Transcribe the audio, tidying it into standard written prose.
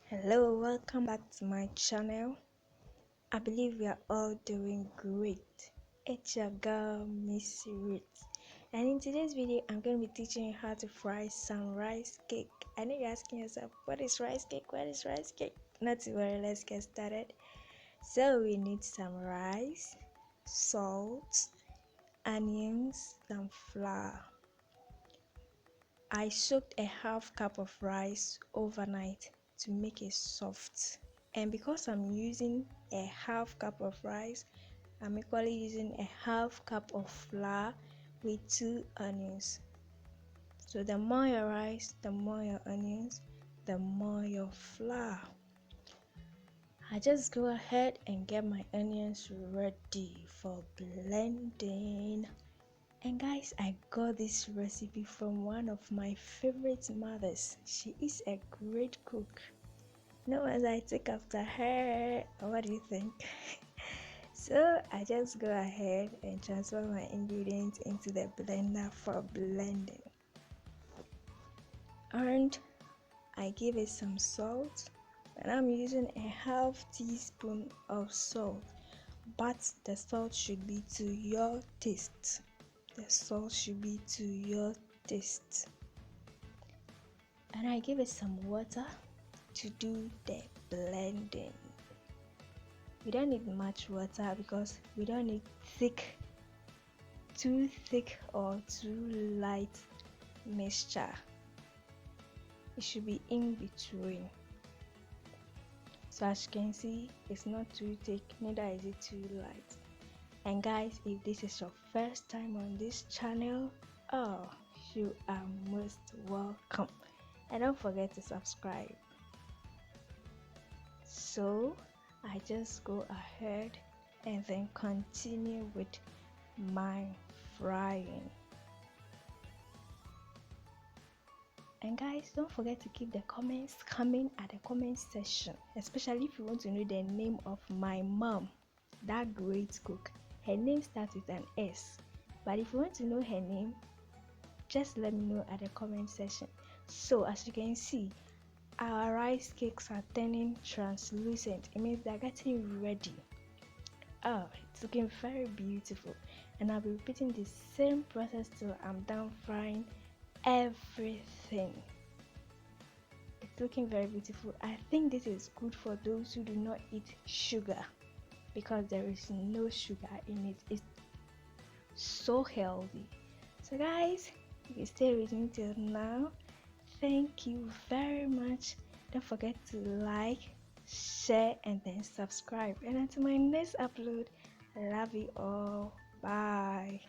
Hello, welcome back to my channel. I believe we are all doing great. It's your girl Miss Ruth, and in today's video I'm going to be teaching you how to fry some rice cake. I know you're asking yourself, what is rice cake? What is rice cake? Not to worry, let's get started. So we need some rice, salt, onions, some flour. I soaked a half cup of rice overnight to make it soft, and because I'm using a half cup of rice, I'm equally using a half cup of flour with 2 onions. So the more your rice, the more your onions, the more your flour. I just go ahead and get my onions ready for blending. And guys, I got this recipe from one of my favorite mothers. She is a great cook. No one's I take after her. What do you think? So I just go ahead and transfer my ingredients into the blender for blending. And I give it some salt, and I'm using a half teaspoon of salt, but the salt should be to your taste. The salt should be to your taste. And I give it some water to do the blending. We don't need much water because we don't need too thick or too light mixture. It should be in between. So as you can see, it's not too thick, neither is it too light. And guys, if this is your first time on this channel, you are most welcome, and don't forget to subscribe. So I just go ahead and then continue with my frying. And guys, don't forget to keep the comments coming at the comment section, especially if you want to know the name of my mom, that great cook. Her name starts with an S, but if you want to know her name, just let me know at the comment section. So as you can see, our rice cakes are turning translucent. It means they're getting ready. It's looking very beautiful, and I'll be repeating the same process till I'm done frying everything. It's looking very beautiful. I think this is good for those who do not eat sugar, because there is no sugar in it. It's so healthy. So guys, if you stay with me till now, thank you very much. Don't forget to like, share, and then subscribe. And until my next upload, I love you all. Bye.